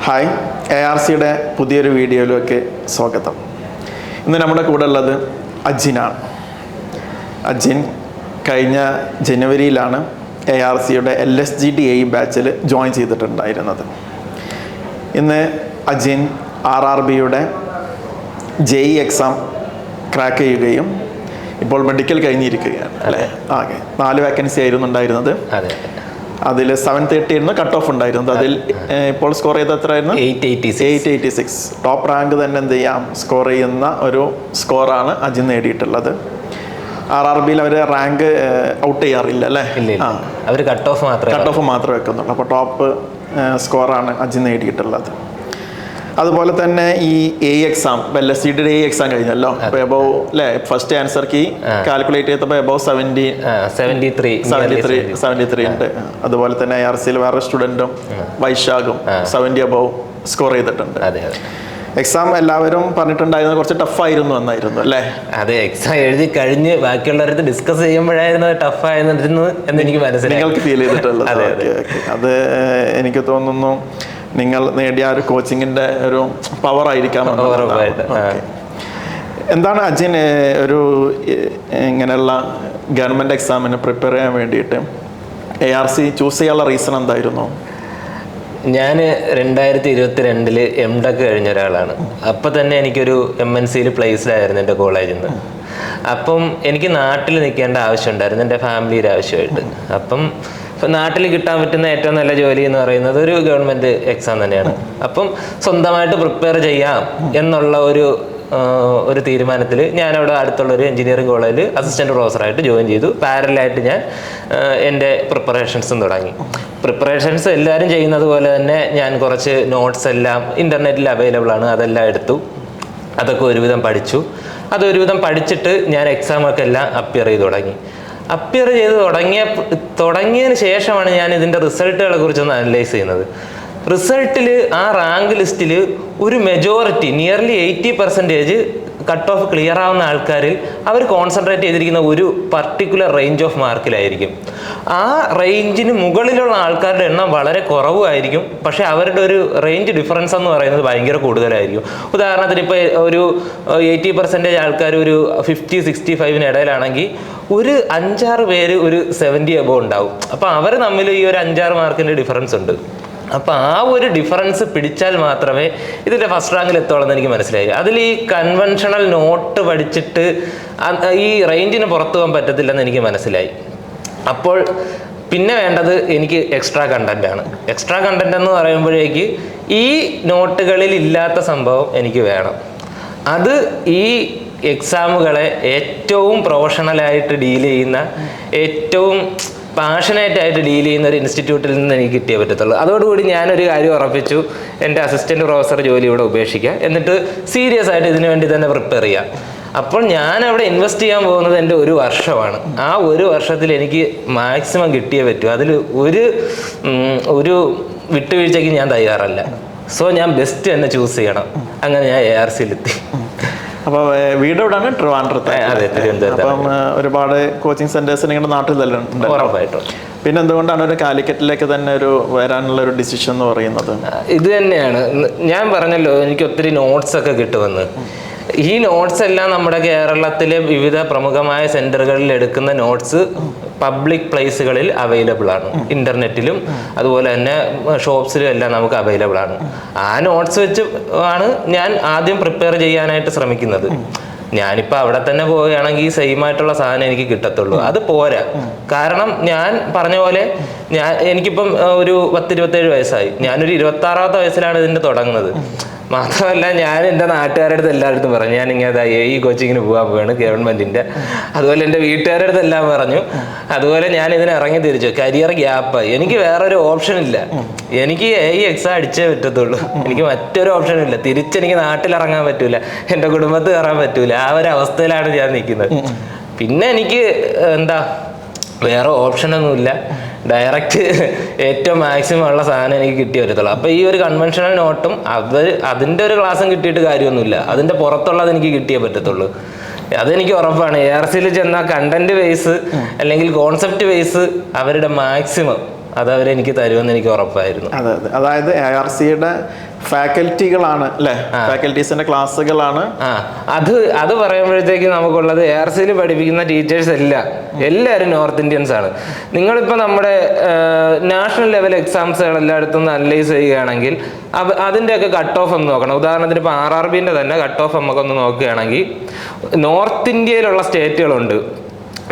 Hi, ARCയുടെ പുതിയൊരു വീഡിയോയിലേക്ക് സ്വാഗതം. ഇന്ന് നമ്മുടെ കൂടെ ഉള്ളത് അജിനാണ്. അജിൻ കഴിഞ്ഞ ജനുവരിയിലാണ് ARCയുടെ LSGDA ബാച്ചിൽ ജോയിൻ ചെയ്തിട്ടുണ്ടായിരുന്നത്. ഇന്ന് അജിൻ RRBയുടെ JEE എക്സാം ക്രാക്ക് ചെയ്യുകയും ഇപ്പോൾ മെഡിക്കൽ കഴിഞ്ഞിരിക്കുകയാണ് അല്ലേ? ആകെ 4 വേക്കൻസി ആയിരുന്നു ഉണ്ടായിരുന്നത്. അതിൽ 730 ആയിരുന്നു കട്ട് ഓഫ് ഉണ്ടായിരുന്നത്. അതിൽ ഇപ്പോൾ സ്കോർ ചെയ്ത് എത്രയായിരുന്നു? 886. ടോപ്പ് റാങ്ക് തന്നെ എന്ത് ചെയ്യാം സ്കോർ ചെയ്യുന്ന ഒരു സ്കോറാണ് അജിൻ നേടിയിട്ടുള്ളത്. RRBയിൽ അവർ റാങ്ക് ഔട്ട് ചെയ്യാറില്ല അല്ലേ? അവർ കട്ട് ഓഫ് മാത്രമേ വെക്കുന്നുള്ളൂ. അപ്പോൾ ടോപ്പ് സ്കോറാണ് അജിൻ നേടിയിട്ടുള്ളത്. അതുപോലെ തന്നെ ഈ എക്സാം LSGDA എക്സാം കഴിഞ്ഞല്ലോ. അപ്പോൾ എബോവ് അല്ലേ, ഫസ്റ്റ് ആൻസർ കീ കാൽക്കുലേറ്റ് ചെയ്തപ്പോൾ എബോവ് 73 ഉണ്ട്. അതുപോലെ തന്നെ ARCയിൽ വേറെ സ്റ്റുഡൻറ്റും വൈശാഖും 70 അബോവ് സ്കോർ ചെയ്തിട്ടുണ്ട്. എക്സാം എല്ലാവരും പറഞ്ഞിട്ടുണ്ടായിരുന്നത് കുറച്ച് ടഫായിരുന്നു എന്നായിരുന്നു അല്ലേ? അതെ, എക്സാം എഴുതി കഴിഞ്ഞ് ബാക്കിയുള്ളവരത് ഡിസ്കസ് ചെയ്യുമ്പോഴായിരുന്നു ടഫായിരുന്നു എന്ന് എനിക്ക് മനസ്സിലായി. നിങ്ങൾക്ക് ഫീൽ ചെയ്തിട്ടുള്ളത്? അത് എനിക്ക് തോന്നുന്നു നിങ്ങൾ നേടിയ ഒരു കോച്ചിങ്ങിന്റെ ഒരു പവർ ആയിരിക്കാം. എന്താണ് അജിൻ ഒരു ഇങ്ങനെയുള്ള ഗവൺമെന്റ് എക്സാമിന് പ്രിപ്പയർ ചെയ്യാൻ വേണ്ടിയിട്ട് ARC ചൂസ് ചെയ്യാനുള്ള റീസൺ എന്തായിരുന്നു? ഞാൻ 2022 MTech കഴിഞ്ഞ ഒരാളാണ്. അപ്പം തന്നെ എനിക്കൊരു MNCയിൽ പ്ലേസ്ഡായിരുന്നു എൻ്റെ കോളേജിൽ നിന്ന്. അപ്പം എനിക്ക് നാട്ടിൽ നിൽക്കേണ്ട ആവശ്യമുണ്ടായിരുന്നു, എൻ്റെ ഫാമിലിയുടെ ആവശ്യമായിട്ട്. അപ്പം നാട്ടിൽ കിട്ടാൻ പറ്റുന്ന ഏറ്റവും നല്ല ജോലി എന്ന് പറയുന്നത് ഒരു ഗവൺമെൻറ് എക്സാം തന്നെയാണ്. അപ്പം സ്വന്തമായിട്ട് പ്രിപ്പയർ ചെയ്യാം എന്നുള്ള ഒരു തീരുമാനത്തിൽ ഞാനവിടെ അടുത്തുള്ളൊരു എഞ്ചിനീയറിംഗ് കോളേജിൽ അസിസ്റ്റൻറ്റ് പ്രൊഫസറായിട്ട് ജോയിൻ ചെയ്തു. പാരലായിട്ട് ഞാൻ എൻ്റെ പ്രിപ്പറേഷൻസും തുടങ്ങി. പ്രിപ്പറേഷൻസ് എല്ലാവരും ചെയ്യുന്നത് പോലെ തന്നെ ഞാൻ കുറച്ച് നോട്ട്സ് എല്ലാം ഇൻ്റർനെറ്റിൽ അവൈലബിൾ ആണ്, അതെല്ലാം എടുത്തു. അതൊക്കെ ഒരുവിധം പഠിച്ചു. അതൊരുവിധം പഠിച്ചിട്ട് ഞാൻ എക്സാമൊക്കെ എല്ലാം അപ്പിയർ ചെയ്ത് തുടങ്ങിയതിന് ശേഷമാണ് ഞാൻ ഇതിൻ്റെ റിസൾട്ടുകളെ കുറിച്ചൊന്ന് അനലൈസ് ചെയ്യുന്നത്. റിസൾട്ടിൽ ആ റാങ്ക് ലിസ്റ്റിൽ ഒരു majority nearly 80% cut off clear ആവുന്ന ആൾക്കാരിൽ അവർ കോൺസെൻട്രേറ്റ് ചെയ്തിരിക്കുന്ന ഒരു പർട്ടിക്കുലർ റേഞ്ച് ഓഫ് മാർക്കിലായിരിക്കും. ആ റേഞ്ചിന് മുകളിലുള്ള ആൾക്കാരുടെ എണ്ണം വളരെ കുറവായിരിക്കും, പക്ഷേ അവരുടെ ഒരു റേഞ്ച് ഡിഫറൻസ് എന്ന് പറയുന്നത് ഭയങ്കര കൂടുതലായിരിക്കും. ഉദാഹരണത്തിന് ഇപ്പോൾ ഒരു 80% ആൾക്കാർ ഒരു 50-65 ഇടയിലാണെങ്കിൽ ഒരു 5-6 പേര് ഒരു 70 അബോവ് ഉണ്ടാവും. അപ്പോൾ അവർ തമ്മിൽ ഈ ഒരു 5-6 മാർക്കിൻ്റെ ഡിഫറൻസ് ഉണ്ട്. അപ്പോൾ ആ ഒരു ഡിഫറൻസ് പിടിച്ചാൽ മാത്രമേ ഇതിൻ്റെ ഫസ്റ്റ് റാങ്കിൽ എത്തുള്ളൂ എനിക്ക് മനസ്സിലായി. അതിൽ ഈ കൺവെൻഷണൽ നോട്ട് പഠിച്ചിട്ട് ഈ റേഞ്ചിന് പുറത്തു പോകാൻ പറ്റത്തില്ലെന്ന് എനിക്ക് മനസ്സിലായി. അപ്പോൾ പിന്നെ വേണ്ടത് എനിക്ക് എക്സ്ട്രാ കണ്ടൻ്റാണ്. എക്സ്ട്രാ കണ്ടൻ്റ് എന്ന് പറയുമ്പോഴേക്ക് ഈ നോട്ടുകളിൽ ഇല്ലാത്ത സംഭവം എനിക്ക് വേണം. അത് ഈ എക്സാമുകളെ ഏറ്റവും പ്രൊഫഷണലായിട്ട് ഡീൽ ചെയ്യുന്ന, ഏറ്റവും പാഷനേറ്റ് ആയിട്ട് ഡീൽ ചെയ്യുന്ന ഒരു ഇൻസ്റ്റിറ്റ്യൂട്ടിൽ നിന്ന് എനിക്ക് കിട്ടിയേ പറ്റത്തുള്ളൂ. അതോടുകൂടി ഞാനൊരു കാര്യം ഉറപ്പിച്ചു, എൻ്റെ അസിസ്റ്റൻറ്റ് പ്രൊഫസർ ജോലി ഇവിടെ ഉപേക്ഷിക്കുക, എന്നിട്ട് സീരിയസ് ആയിട്ട് ഇതിനു വേണ്ടി തന്നെ പ്രിപ്പയർ ചെയ്യാം. അപ്പോൾ ഞാൻ അവിടെ ഇൻവെസ്റ്റ് ചെയ്യാൻ പോകുന്നത് എൻ്റെ 1 വർഷമാണ്. ആ 1 വർഷത്തിൽ എനിക്ക് മാക്സിമം കിട്ടിയേ പറ്റൂ. അതിൽ ഒരു വിട്ടുവീഴ്ചയ്ക്ക് ഞാൻ തയ്യാറല്ല. സോ ഞാൻ ബെസ്റ്റ് തന്നെ ചൂസ് ചെയ്യണം. അങ്ങനെ ഞാൻ ARCയിലെത്തി. അപ്പോൾ വീട് എവിടെയാണ്? ട്രിവാൻഡ്രത്ത്. അതെ, തിരുവനന്തപുരത്ത്. അപ്പം ഒരുപാട് കോച്ചിങ് സെന്റേഴ്സ് നിങ്ങളുടെ നാട്ടിൽ തന്നെ ഉണ്ട്. ഉറപ്പായിട്ടും. പിന്നെ എന്തുകൊണ്ടാണ് ഒരു കാലിക്കറ്റിലേക്ക് തന്നെ വരാനുള്ള ഒരു ഡിസിഷൻ എന്ന് പറയുന്നത്? ഇത് തന്നെയാണ് ഞാൻ പറഞ്ഞല്ലോ, എനിക്ക് ഒത്തിരി നോട്ട്സ് ഒക്കെ കിട്ടുമെന്ന്. ഈ നോട്ട്സ് എല്ലാം നമ്മുടെ കേരളത്തിലെ വിവിധ പ്രമുഖമായ സെന്ററുകളിൽ എടുക്കുന്ന നോട്ട്സ് പബ്ലിക് പ്ലേസുകളിൽ അവൈലബിൾ ആണ്. ഇന്റർനെറ്റിലും അതുപോലെ തന്നെ ഷോപ്സിലും എല്ലാം നമുക്ക് അവൈലബിൾ ആണ്. ആ നോട്ട്സ് വെച്ച് ആണ് ഞാൻ ആദ്യം പ്രിപ്പയർ ചെയ്യാനായിട്ട് ശ്രമിക്കുന്നത്. ഞാനിപ്പോൾ അവിടെ തന്നെ പോവുകയാണെങ്കിൽ സെയിം ആയിട്ടുള്ള സാധനം എനിക്ക് കിട്ടത്തുള്ളൂ. അത് പോരാ. കാരണം ഞാൻ പറഞ്ഞ പോലെ എനിക്കിപ്പം ഒരു 10-27 വയസ്സായി. ഞാനൊരു 26ാമത്തെ വയസ്സിലാണ് ഇതിൻ്റെ തുടങ്ങുന്നത്. മാത്രമല്ല ഞാൻ എൻ്റെ നാട്ടുകാരുടെ അടുത്ത് എല്ലായിടത്തും പറഞ്ഞു ഞാനിങ്ങനെ ഈ കോച്ചിങ്ങിന് പോകാൻ പോവാണ് ഗവൺമെൻറ്റിൻ്റെ. അതുപോലെ എൻ്റെ വീട്ടുകാരുടെ അടുത്ത് എല്ലാം പറഞ്ഞു. അതുപോലെ ഞാൻ ഇതിന് ഇറങ്ങി തിരിച്ചു. കരിയർ ഗ്യാപ്പായി. എനിക്ക് വേറൊരു ഓപ്ഷൻ ഇല്ല. എനിക്ക് ഈ എക്സാം അടിച്ചേ പറ്റത്തുള്ളൂ. എനിക്ക് മറ്റൊരു ഓപ്ഷനും ഇല്ല. തിരിച്ചെനിക്ക് നാട്ടിലിറങ്ങാൻ പറ്റൂല, എൻ്റെ കുടുംബത്തിൽ കയറാൻ പറ്റൂല. ആ ഒരു അവസ്ഥയിലാണ് ഞാൻ നിൽക്കുന്നത്. പിന്നെ എനിക്ക് വേറെ ഓപ്ഷനൊന്നുമില്ല. ഡയറക്റ്റ് ഏറ്റവും മാക്സിമം ഉള്ള സാധനം എനിക്ക് കിട്ടി വരത്തുള്ളൂ. അപ്പോൾ ഈ ഒരു കൺവെൻഷണൽ നോട്ടും അതിൻ്റെ ഒരു ക്ലാസ്സും കിട്ടിയിട്ട് കാര്യമൊന്നുമില്ല. അതിൻ്റെ പുറത്തുള്ളത് എനിക്ക് കിട്ടിയേ പറ്റത്തുള്ളൂ. അതെനിക്ക് ഉറപ്പാണ്. ARCയിൽ ചെന്ന കണ്ടന്റ് ബേസ് അല്ലെങ്കിൽ കോൺസെപ്റ്റ് ബേസ് അവരുടെ മാക്സിമം അത് അവരെനിക്ക് തരുമെന്ന് എനിക്ക് ഉറപ്പായിരുന്നു. അതെ അതെ, അതായത് ARCയുടെ ഫാക്കൽറ്റികളാണ് അല്ലേ, ഫാക്കൽറ്റീസിന്റെ ക്ലാസ്സുകളാണ്. അത് പറയുമ്പോഴത്തേക്ക് നമുക്കുള്ളത് ARCയിൽ പഠിപ്പിക്കുന്ന ടീച്ചേഴ്സ് എല്ലാവരും നോർത്ത് ഇന്ത്യൻസ് ആണ്. നിങ്ങളിപ്പോൾ നമ്മുടെ നാഷണൽ ലെവൽ എക്സാംസുകൾ എല്ലായിടത്തും അനലൈസ് ചെയ്യുകയാണെങ്കിൽ അതിൻ്റെയൊക്കെ കട്ട് ഓഫ് ഒന്ന് നോക്കണം. ഉദാഹരണത്തിന് ഇപ്പോൾ RRBൻ്റെ തന്നെ കട്ട് ഓഫ് നമുക്കൊന്ന് നോക്കുകയാണെങ്കിൽ നോർത്ത് ഇന്ത്യയിലുള്ള സ്റ്റേറ്റുകളുണ്ട്,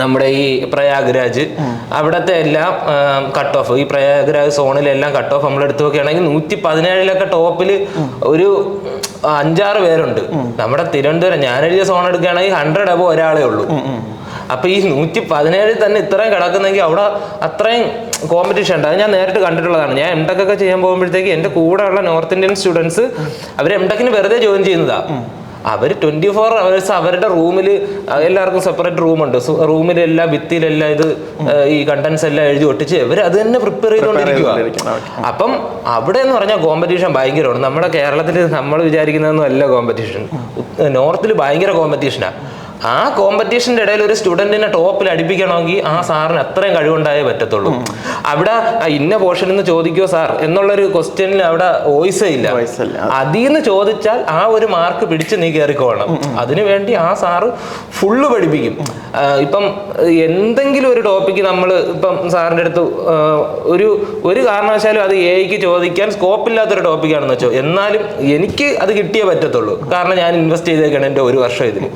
നമ്മുടെ ഈ പ്രയാഗ്രാജ്, അവിടുത്തെ എല്ലാം കട്ട് ഓഫ്, ഈ പ്രയാഗ്രാജ് സോണിലെല്ലാം കട്ട് ഓഫ് നമ്മൾ എടുത്തു നോക്കുകയാണെങ്കിൽ 117 ടോപ്പിൽ ഒരു 5-6 പേരുണ്ട്. നമ്മുടെ തിരുവനന്തപുരം ഞാൻ എഴുതിയ സോൺ എടുക്കുകയാണെങ്കിൽ 100 അബോ ഒരാളേ ഉള്ളൂ. അപ്പൊ ഈ 117 തന്നെ ഇത്രയും കിടക്കുന്നെങ്കിൽ അവിടെ അത്രയും കോമ്പറ്റീഷൻ ഉണ്ട്. അത് ഞാൻ നേരിട്ട് കണ്ടിട്ടുള്ളതാണ്. ഞാൻ MTech ഒക്കെ ചെയ്യാൻ പോകുമ്പോഴത്തേക്ക് എൻ്റെ കൂടെയുള്ള നോർത്ത് ഇന്ത്യൻ സ്റ്റുഡൻസ് അവർ MTechന് വെറുതെ ജോയിൻ ചെയ്യുന്നതാ. അവർ 24 hours അവരുടെ റൂമിൽ, എല്ലാവർക്കും സെപ്പറേറ്റ് റൂമുണ്ട്, റൂമിൽ എല്ലാ ഭിത്തിയിലെല്ലാം ഇത് ഈ കണ്ടന്റ്സ് എല്ലാം എഴുതി ഒട്ടിച്ച് ഇവർ അത് തന്നെ പ്രിപ്പയർ ചെയ്തുകൊണ്ടിരിക്കുക. അപ്പം അവിടെ എന്ന് പറഞ്ഞാൽ കോമ്പറ്റീഷൻ ഭയങ്കരമാണ്. നമ്മുടെ കേരളത്തിൽ നമ്മൾ വിചാരിക്കുന്നതൊന്നും അല്ല കോമ്പറ്റീഷൻ, നോർത്തിൽ ഭയങ്കര കോമ്പറ്റീഷനാണ്. ആ കോമ്പറ്റീഷന്റെ ഇടയിൽ ഒരു സ്റ്റുഡന്റിനെ ടോപ്പിൽ അടുപ്പിക്കണമെങ്കിൽ ആ സാറിന് അത്രയും കഴിവുണ്ടായേ പറ്റത്തുള്ളൂ. അവിടെ ഇന്ന പോർഷനിൽ നിന്ന് ചോദിക്കുമോ സാർ എന്നുള്ളൊരു ക്വസ്റ്റ്യനിൽ അവിടെ വോയിസേ ഇല്ല. അതിൽ നിന്ന് ചോദിച്ചാൽ ആ ഒരു മാർക്ക് പിടിച്ച് നീ കയറിക്കോളണം. അതിനുവേണ്ടി ആ സാറ് ഫുള്ള് പഠിപ്പിക്കും. ഇപ്പം എന്തെങ്കിലും ഒരു ടോപ്പിക്ക് നമ്മൾ ഇപ്പം സാറിൻ്റെ അടുത്ത് ഒരു കാരണവശാലും അത് AI ചോദിക്കാൻ സ്കോപ്പില്ലാത്തൊരു ടോപ്പിക്കാണെന്ന് വെച്ചോ, എന്നാലും എനിക്ക് അത് കിട്ടിയേ പറ്റത്തുള്ളൂ. കാരണം ഞാൻ ഇൻവെസ്റ്റ് ചെയ്തേക്കാണ് എൻ്റെ 1 വർഷം ഇതിൽ.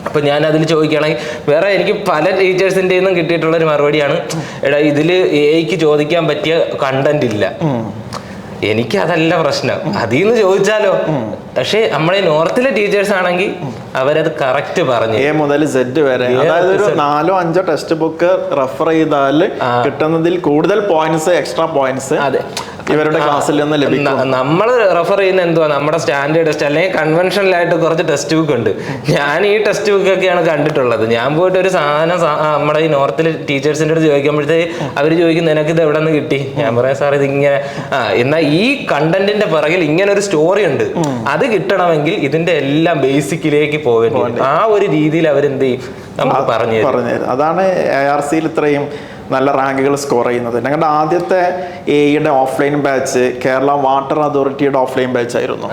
അപ്പം ഞാൻ അതിൽ ചോദിക്കുകയാണെങ്കിൽ വേറെ എനിക്ക് പല ടീച്ചേഴ്സിൻ്റെ നിന്നും കിട്ടിയിട്ടുള്ളൊരു മറുപടിയാണ്, എടാ ഇതിൽ AI ചോദിക്കാൻ പറ്റിയ കണ്ടന്റ് ഇല്ല. എനിക്ക് അതല്ല പ്രശ്നം, അതിൽ നിന്ന് ചോദിച്ചാലോ. പക്ഷെ നമ്മളെ നോർത്തിലെ ടീച്ചേഴ്സ് ആണെങ്കിൽ അവരത് കറക്റ്റ് പറഞ്ഞു A മുതൽ Z വരെ, അതായത് ഒരു 4-5 ടെക്സ്റ്റ് ബുക്ക് റെഫർ ചെയ്താൽ കിട്ടുന്നതിൽ കൂടുതൽ പോയിന്റ്സ്, എക്സ്ട്രാ പോയിന്റ്സ് ഇവരുടെ ക്ലാസ്സിൽ നിന്ന് ലഭിക്കും. നമ്മൾ റെഫർ ചെയ്യുന്ന എന്തുവാ, നമ്മുടെ സ്റ്റാൻഡേർഡ് ടെസ്റ്റ് അല്ലെങ്കിൽ കൺവെൻഷനലായിട്ട് കുറച്ച് ടെക്സ്റ്റ് ബുക്ക് ഉണ്ട്. ഞാൻ ഈ ടെക്സ്റ്റ് ബുക്ക് ഒക്കെയാണ് കണ്ടിട്ടുള്ളത്. ഞാൻ പോയിട്ട് ഒരു സാധനം നമ്മുടെ ഈ നോർത്തിലെ ടീച്ചേഴ്സിൻ്റെ അടുത്ത് ചോദിക്കുമ്പോഴത്തേക്ക് അവർ ചോദിക്കും നിനക്ക് ഇത് എവിടെ നിന്ന് കിട്ടി? ഞാൻ പറയാം സാർ ഇതിങ്ങനെ എന്നാൽ ഈ കണ്ടന്റിന്റെ പിറകിൽ ഇങ്ങനെ ഒരു സ്റ്റോറി ഉണ്ട്, അത് കിട്ടണമെങ്കിൽ ഇതിന്റെ എല്ലാം ബേസിക്കിലേക്ക് പോകേണ്ടി. ആ ഒരു രീതിയിൽ അവരെന്ത് ചെയ്യും നമുക്ക് പറഞ്ഞു തരും. അതാണ് ARCയിൽ ഇത്രയും നല്ല റാങ്കുകൾ സ്കോർ ചെയ്യുന്നത്. ഞങ്ങളുടെ ആദ്യത്തെ AEയുടെ ഓഫ്ലൈൻ ബാച്ച് കേരള വാട്ടർ അതോറിറ്റിയുടെ ഓഫ്ലൈൻ ബാച്ച് ആയിരുന്നു.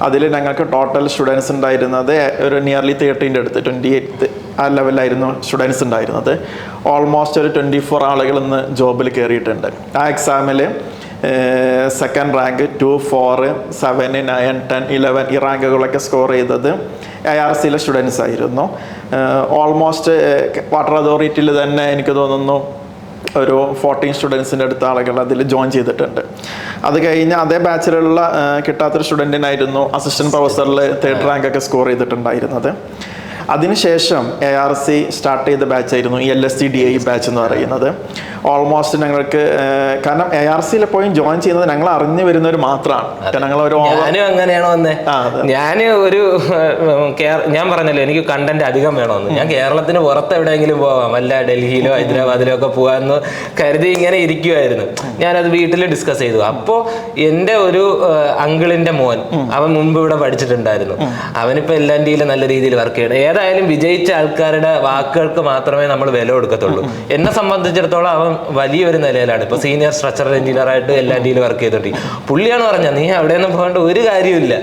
അതിൽ ഞങ്ങൾക്ക് ടോട്ടൽ സ്റ്റുഡൻസ് ഉണ്ടായിരുന്നത് ഒരു നിയർലി 30 അടുത്ത് 28 ആ ലെവലിലായിരുന്നു സ്റ്റുഡൻസ് ഉണ്ടായിരുന്നത്. ഓൾമോസ്റ്റ് ഒരു 24 ആളുകൾ ഇന്ന് ജോബിൽ കയറിയിട്ടുണ്ട്. ആ എക്സാമിൽ സെക്കൻഡ് റാങ്ക് 2, 4, 7, 9, 10, 11 ഈ റാങ്കുകളൊക്കെ സ്കോർ ചെയ്തത് ARCയിലെ സ്റ്റുഡൻസ് ആയിരുന്നു. ഓൾമോസ്റ്റ് വാട്ടർ അതോറിറ്റിയിൽ തന്നെ എനിക്ക് തോന്നുന്നു ഒരു 14 സ്റ്റുഡൻസിൻ്റെ അടുത്ത ആളുകൾ അതിൽ ജോയിൻ ചെയ്തിട്ടുണ്ട്. അത് കഴിഞ്ഞ് അതേ ബാച്ചിലുള്ള കിട്ടാത്തൊരു സ്റ്റുഡൻറ്റിനായിരുന്നു അസിസ്റ്റൻറ്റ് പ്രൊഫസറിൽ 3rd റാങ്കൊക്കെ സ്കോർ ചെയ്തിട്ടുണ്ടായിരുന്നത്. അതിനുശേഷം ARC സ്റ്റാർട്ട് ചെയ്ത ബാച്ചായിരുന്നു ഈ LSTDA ബാച്ച് എന്ന് പറയുന്നത്. ഓൾമോസ്റ്റ് ഞങ്ങൾക്ക് കാരണം ARCയിൽ എപ്പോഴും ജോയിൻ ചെയ്യുന്നത് ഞങ്ങൾ അറിഞ്ഞു വരുന്നവർ മാത്രമാണ്. ഞാനും അങ്ങനെയാണോ വന്നേ? ഞാൻ ഞാൻ പറഞ്ഞല്ലോ എനിക്ക് കണ്ടന്റ് അധികം വേണമെന്ന്. ഞാൻ കേരളത്തിന് പുറത്ത് എവിടെയെങ്കിലും പോവാം, വല്ല ഡൽഹിയിലോ ഹൈദരാബാദിലോ ഒക്കെ പോകാമെന്ന് കരുതി ഇങ്ങനെ ഇരിക്കുമായിരുന്നു. ഞാനത് വീട്ടിൽ ഡിസ്കസ് ചെയ്തു. അപ്പോൾ എൻ്റെ ഒരു അങ്കിളിൻ്റെ മോൻ, അവൻ മുമ്പ് ഇവിടെ പഠിച്ചിട്ടുണ്ടായിരുന്നു. അവനിപ്പോൾ LNTയിൽ നല്ല രീതിയിൽ വർക്ക് ചെയ്യണം. ഏതായാലും വിജയിച്ച ആൾക്കാരുടെ വാക്കുകൾക്ക് മാത്രമേ നമ്മൾ വില കൊടുക്കത്തുള്ളൂ. എന്നെ സംബന്ധിച്ചിടത്തോളം അവൻ വലിയൊരു നിലയിലാണ്. ഇപ്പൊ സീനിയർ സ്ട്രക്ചറൽ എഞ്ചിനീയർ ആയിട്ട് LNTയിൽ വർക്ക് ചെയ്തിട്ടുണ്ട്. പുള്ളിയാണ് പറഞ്ഞത് നീ അവിടെയൊന്നും പോകേണ്ട ഒരു കാര്യമില്ല,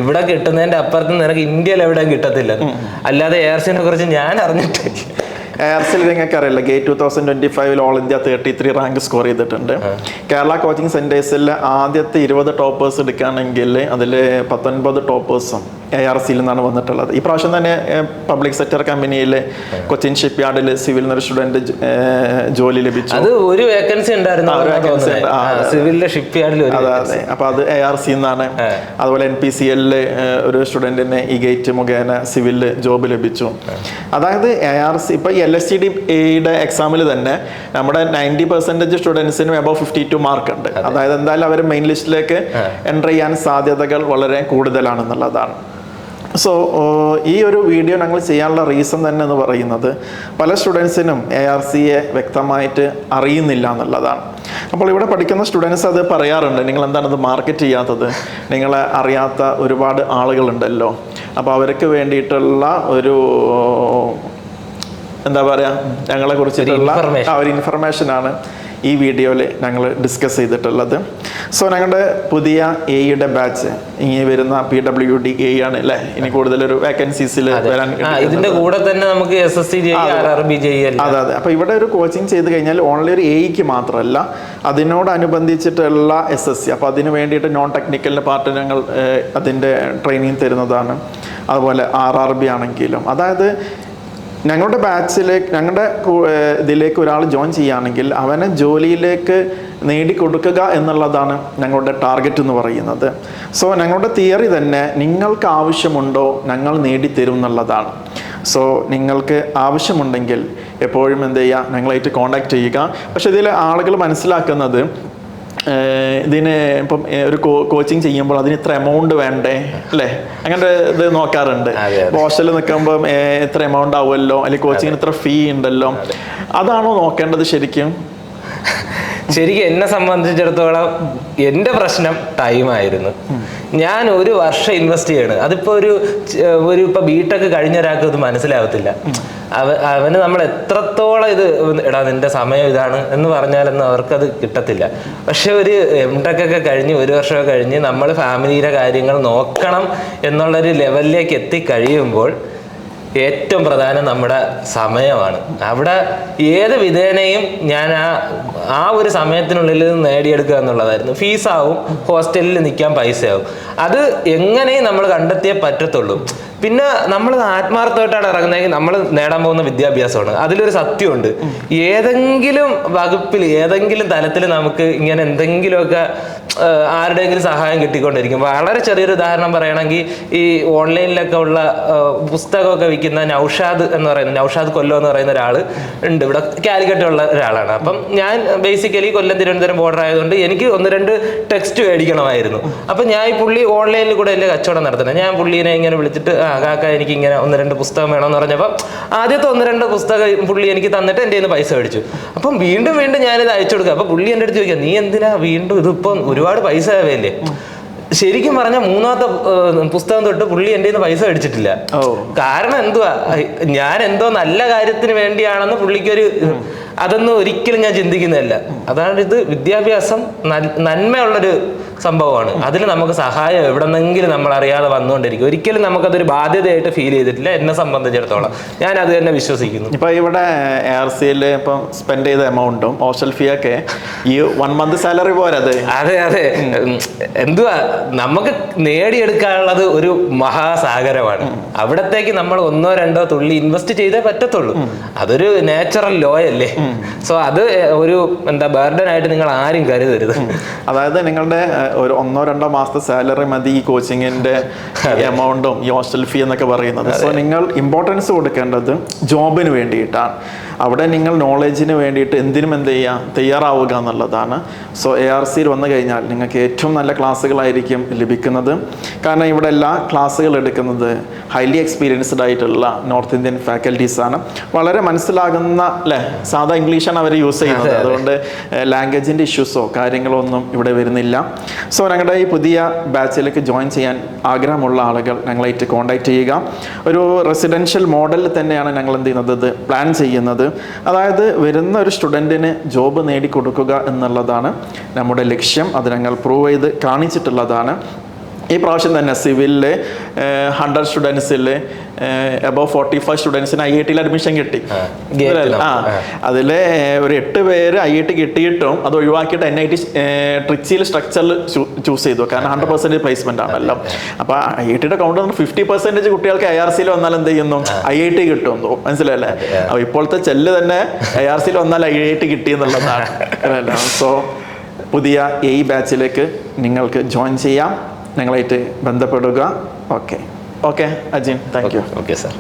ഇവിടെ കിട്ടുന്നതിന്റെ അപ്പുറത്ത് നിനക്ക് ഇന്ത്യയിൽ എവിടെയും കിട്ടത്തില്ല. അല്ലാതെ ARCനെ കുറിച്ച് ഞാൻ അറിഞ്ഞിട്ടില്ല. ARCയിൽ നിങ്ങൾക്ക് അറിയില്ല, gate 2025 all India 33 rank score ചെയ്തിട്ടുണ്ട്. കേരള കോച്ചിങ് സെന്റേഴ്സിൽ ആദ്യത്തെ 20 ടോപ്പേഴ്സ് എടുക്കുകയാണെങ്കിൽ അതിൽ 19 ടോപ്പേഴ്സും ARCയിൽ നിന്നാണ് വന്നിട്ടുള്ളത്. ഈ പ്രാവശ്യം തന്നെ പബ്ലിക് സെക്ടർ കമ്പനിയിൽ കൊച്ചിൻ ഷിപ്പ് യാർഡിൽ സിവിൽ എന്നൊരു സ്റ്റുഡന്റ് ജോലി ലഭിച്ചു. അത് ഒരു വേക്കൻസി ഉണ്ടായിരുന്നു സിവിലിലെ ഷിപ്പ് യാർഡിൽ. അതെ, അപ്പൊ അത് ARCയിൽ നിന്നാണ്. അതുപോലെ NPCL ഒരു സ്റ്റുഡന്റിന് ഈ ഗേറ്റ് മുഖേന സിവിലിൽ ജോബ് ലഭിച്ചു. അതായത് ARC ഇപ്പൊ LSTDAയുടെ എക്സാമിൽ തന്നെ നമ്മുടെ 90% സ്റ്റുഡൻസിനും അബവ് 52 മാർക്ക് ഉണ്ട്. അതായത് എന്തായാലും അവർ മെയിൻ ലിസ്റ്റിലേക്ക് എൻ്റർ ചെയ്യാൻ സാധ്യതകൾ വളരെ കൂടുതലാണെന്നുള്ളതാണ്. സോ ഈ ഒരു വീഡിയോ ഞങ്ങൾ ചെയ്യാനുള്ള റീസൺ തന്നെ എന്ന് പറയുന്നത് പല സ്റ്റുഡൻസിനും ARCയെ വ്യക്തമായിട്ട് അറിയുന്നില്ല എന്നുള്ളതാണ്. അപ്പോൾ ഇവിടെ പഠിക്കുന്ന സ്റ്റുഡൻസ് അത് പറയാറുണ്ട്, നിങ്ങൾ എന്താണ് ഇത് മാർക്കറ്റ് ചെയ്യാത്തത്, നിങ്ങളെ അറിയാത്ത ഒരുപാട് ആളുകളുണ്ടല്ലോ. അപ്പോൾ അവർക്ക് വേണ്ടിയിട്ടുള്ള ഒരു എന്താ പറയുക, ഞങ്ങളെ കുറിച്ചിട്ടുള്ള ഒരു ഇൻഫർമേഷനാണ് ഈ വീഡിയോയിൽ ഞങ്ങൾ ഡിസ്കസ് ചെയ്തിട്ടുള്ളത്. സോ ഞങ്ങളുടെ പുതിയ എയുടെ ബാച്ച് ഇനി വരുന്ന PWD A ആണ് അല്ലേ ഇനി കൂടുതലൊരു വേക്കൻസീസിൽ വരാൻ. ഇതിന്റെ കൂടെ തന്നെ നമുക്ക് SSC RRB അതെ. അപ്പോൾ ഇവിടെ ഒരു കോച്ചിങ് ചെയ്ത് കഴിഞ്ഞാൽ ഓൺലി ഒരു എയ്ക്ക് മാത്രമല്ല അതിനോടനുബന്ധിച്ചിട്ടുള്ള SSC, അപ്പോൾ അതിന് വേണ്ടിയിട്ട് നോൺ ടെക്നിക്കലിൻ്റെ പാർട്ട് ഞങ്ങൾ അതിൻ്റെ ട്രെയിനിങ് തരുന്നതാണ്. അതുപോലെ RRB ആണെങ്കിലും, അതായത് ഞങ്ങളുടെ ബാച്ചിലേക്ക് ഞങ്ങളുടെ ഇതിലേക്ക് ഒരാൾ ജോയിൻ ചെയ്യുകയാണെങ്കിൽ അവനെ ജോലിയിലേക്ക് നേടിക്കൊടുക്കുക എന്നുള്ളതാണ് ഞങ്ങളുടെ ടാർഗറ്റ് എന്ന് പറയുന്നത്. സോ ഞങ്ങളുടെ തിയറി തന്നെ നിങ്ങൾക്ക് ആവശ്യമുണ്ടോ ഞങ്ങൾ നേടിത്തരും എന്നുള്ളതാണ്. സോ നിങ്ങൾക്ക് ആവശ്യമുണ്ടെങ്കിൽ എപ്പോഴും എന്ത് ചെയ്യുക, ഞങ്ങളായിട്ട് കോൺടാക്ട് ചെയ്യുക. പക്ഷേ ഇതിൽ ആളുകൾ മനസ്സിലാക്കുന്നത് ഇതിന് ഇപ്പം ഒരു കോച്ചിങ് ചെയ്യുമ്പോൾ അതിന് ഇത്ര എമൗണ്ട് വേണ്ടേ അല്ലേ, അങ്ങനെ ഇത് നോക്കാറുണ്ട്. ഹോസ്റ്റലിൽ നിൽക്കുമ്പം ഇത്ര എമൗണ്ട് ആവുമല്ലോ, അല്ലെങ്കിൽ കോച്ചിങ്ങിന് ഇത്ര ഫീ ഉണ്ടല്ലോ, അതാണോ നോക്കേണ്ടത് ശരിക്കും? എന്നെ സംബന്ധിച്ചിടത്തോളം എൻ്റെ പ്രശ്നം ടൈമായിരുന്നു. ഞാൻ ഒരു വർഷം ഇൻവെസ്റ്റ് ചെയ്യണം. അതിപ്പോൾ ഒരു ഇപ്പോൾ ബിടെക് കഴിഞ്ഞ ഒരാൾക്ക് ഇത് മനസ്സിലാവത്തില്ല. അവന് നമ്മൾ എത്രത്തോളം ഇത് എടാ നിന്റെ സമയം ഇതാണ് എന്ന് പറഞ്ഞാലൊന്നും അവർക്കത് കിട്ടത്തില്ല. പക്ഷെ ഒരു MTech ഒക്കെ കഴിഞ്ഞ് ഒരു വർഷമൊക്കെ കഴിഞ്ഞ് നമ്മൾ ഫാമിലിയുടെ കാര്യങ്ങൾ നോക്കണം എന്നുള്ളൊരു ലെവലിലേക്ക് എത്തിക്കഴിയുമ്പോൾ ഏറ്റവും പ്രധാനം നമ്മുടെ സമയമാണ്. അവിടെ ഏത് വിധേനയും ഞാൻ ആ ഒരു സമയത്തിനുള്ളിൽ നേടിയെടുക്കുക എന്നുള്ളതായിരുന്നു. ഫീസാവും, ഹോസ്റ്റലിൽ നിൽക്കാൻ പൈസയാവും, അത് എങ്ങനെയും നമ്മൾ കണ്ടെത്തിയേ പറ്റത്തുള്ളൂ. പിന്നെ നമ്മൾ ആത്മാർത്ഥമായിട്ടാണ് ഇറങ്ങുന്നതെങ്കിൽ നമ്മൾ നേടാൻ പോകുന്ന വിദ്യാഭ്യാസമാണ്. അതിലൊരു സത്യമുണ്ട്. ഏതെങ്കിലും വകുപ്പിൽ ഏതെങ്കിലും തലത്തിൽ നമുക്ക് ഇങ്ങനെ എന്തെങ്കിലുമൊക്കെ ആരുടെയെങ്കിലും സഹായം കിട്ടിക്കൊണ്ടിരിക്കും. വളരെ ചെറിയൊരു ഉദാഹരണം പറയുകയാണെങ്കിൽ ഈ ഓൺലൈനിലൊക്കെ ഉള്ള പുസ്തകമൊക്കെ വിൽക്കുന്ന നൗഷാദ് കൊല്ലം എന്ന് പറയുന്ന ഒരാൾ ഉണ്ട്. ഇവിടെ കാലിക്കറ്റുള്ള ഒരാളാണ്. അപ്പം ഞാൻ ബേസിക്കലി കൊല്ലം തിരുവനന്തപുരം ബോർഡർ ആയതുകൊണ്ട് എനിക്ക് 1-2 ടെക്സ്റ്റ് മേടിക്കണമായിരുന്നു. അപ്പം ഞാൻ ഈ പുള്ളി ഓൺലൈനിൽ കൂടെ എൻ്റെ കച്ചവടം നടത്തുന്നത്. ഞാൻ പുള്ളീനെ ഇങ്ങനെ വിളിച്ചിട്ട് കാക്ക എനിക്ക് ഇങ്ങനെ 1-2 പുസ്തകം വേണമെന്ന് പറഞ്ഞപ്പോൾ ആദ്യത്തെ 1-2 പുസ്തകം പുള്ളി എനിക്ക് തന്നിട്ട് എൻ്റെ കയ്യിൽ നിന്ന് പൈസ മേടിച്ചു. അപ്പം വീണ്ടും ഞാനിത് അയച്ചു കൊടുക്കുക. അപ്പം പുള്ളി എൻ്റെ അടുത്ത് ചോദിക്കുക, നീ എന്തിനാ വീണ്ടും ഇതിപ്പം ഒരുപാട് പൈസ ആവേല്ലേ? ശരിക്കും പറഞ്ഞാൽ 3ാമത്തെ പുസ്തകം തൊട്ട് പുള്ളി എൻ്റെ കയ്യിൽ നിന്ന് പൈസ മേടിച്ചിട്ടില്ല. കാരണം എന്തുവാ, ഞാൻ എന്തോ നല്ല കാര്യത്തിന് വേണ്ടിയാണെന്ന് പുള്ളിക്കൊരു അതൊന്നും ഒരിക്കലും ഞാൻ ചിന്തിക്കുന്നതല്ല. അതാണ് ഇത് വിദ്യാഭ്യാസം നന്മയുള്ളൊരു സംഭവമാണ്. അതിൽ നമുക്ക് സഹായം എവിടെന്നെങ്കിലും നമ്മൾ അറിയാതെ വന്നുകൊണ്ടിരിക്കും. ഒരിക്കലും നമുക്കതൊരു ബാധ്യതയായിട്ട് ഫീൽ ചെയ്തിട്ടില്ല എന്നെ സംബന്ധിച്ചിടത്തോളം. ഞാൻ അത് തന്നെ വിശ്വസിക്കുന്നു. ഇപ്പൊ ഇവിടെ ARCയിൽ ഇപ്പം സ്പെൻഡ് ചെയ്ത എമൗണ്ടും ഹോസ്റ്റൽ ഫീ ഒക്കെ ഈ 1 മന്ത് സാലറി പോരത്. അതെ എന്തുവാ നമുക്ക് നേടിയെടുക്കാനുള്ളത് ഒരു മഹാസാഗരമാണ്. അവിടത്തേക്ക് നമ്മൾ 1-2 തുള്ളി ഇൻവെസ്റ്റ് ചെയ്തേ പറ്റത്തുള്ളൂ. അതൊരു നാച്ചുറൽ ലോ അല്ലേ. സോ അത് ഒരു ബർഡൻ ആയിട്ട് നിങ്ങൾ ആരും കരുതരുത്. അതായത് നിങ്ങളുടെ ഒരു 1-2 മാസത്തെ സാലറി മതി ഈ കോച്ചിങ്ങിന്റെ എമൗണ്ടും ഈ ഹോസ്റ്റൽ ഫീ എന്നൊക്കെ പറയുന്നത്. സോ നിങ്ങൾ ഇമ്പോർട്ടൻസ് കൊടുക്കേണ്ടത് ജോബിന് വേണ്ടിയിട്ടാണ്. അവിടെ നിങ്ങൾ നോളേജിന് വേണ്ടിയിട്ട് എന്തിനും എന്ത് ചെയ്യുക, തയ്യാറാവുക എന്നുള്ളതാണ്. സോ ARCയിൽ വന്നു കഴിഞ്ഞാൽ നിങ്ങൾക്ക് ഏറ്റവും നല്ല ക്ലാസ്സുകളായിരിക്കും ലഭിക്കുന്നത്. കാരണം ഇവിടെ എല്ലാ ക്ലാസ്സുകൾ എടുക്കുന്നത് ഹൈലി എക്സ്പീരിയൻസ്ഡ് ആയിട്ടുള്ള നോർത്ത് ഇന്ത്യൻ ഫാക്കൽറ്റീസാണ്. വളരെ മനസ്സിലാകുന്ന അല്ലേ, സാധാ ഇംഗ്ലീഷാണ് അവർ യൂസ് ചെയ്യുന്നത്. അതുകൊണ്ട് ലാംഗ്വേജിൻ്റെ ഇഷ്യൂസോ കാര്യങ്ങളോ ഒന്നും ഇവിടെ വരുന്നില്ല. സോ ഞങ്ങളുടെ ഈ പുതിയ ബാച്ചിലേക്ക് ജോയിൻ ചെയ്യാൻ ആഗ്രഹമുള്ള ആളുകൾ ഞങ്ങളായിട്ട് കോൺടാക്ട് ചെയ്യുക. ഒരു റെസിഡൻഷ്യൽ മോഡലിൽ തന്നെയാണ് ഞങ്ങൾ എന്ത് ചെയ്യുന്നത്, ഇത് പ്ലാൻ ചെയ്യുന്നത്. അതായത് വരുന്ന ഒരു സ്റ്റുഡൻറ്റിന് ജോബ് നേടിക്കൊടുക്കുക എന്നുള്ളതാണ് നമ്മുടെ ലക്ഷ്യം. അത് ഞങ്ങൾ പ്രൂവ് ചെയ്ത് കാണിച്ചിട്ടുള്ളതാണ്. ഈ പ്രാവശ്യം തന്നെ സിവിലിൽ 100 സ്റ്റുഡൻസിൽ അബവ് 45 സ്റ്റുഡൻസിന് IITയിൽ അഡ്മിഷൻ കിട്ടി. അതിൽ ഒരു 8 പേര് IIT കിട്ടിയിട്ടും അത് ഒഴിവാക്കിയിട്ട് NIT ട്രിച്ചിയിൽ സ്ട്രക്ചറിൽ ചൂസ് ചെയ്തു. കാരണം 100% പ്ലേസ്മെന്റ് ആണല്ലോ. അപ്പോൾ IITയുടെ കൗണ്ട് 50% കുട്ടികൾക്ക് ARCയിൽ വന്നാൽ എന്ത് ചെയ്യുന്നു, IIT കിട്ടുമെന്നോ, മനസ്സിലല്ലേ? അപ്പോൾ ഇപ്പോഴത്തെ ചെല്ല് തന്നെ ARCയിൽ വന്നാൽ IIT കിട്ടി എന്നുള്ളതാണ്. സോ പുതിയ ബാച്ചിലേക്ക് നിങ്ങൾക്ക് ജോയിൻ ചെയ്യാം, ഞങ്ങളായിട്ട് ബന്ധപ്പെടുക. Okay Ajin, thank you. Okay sir.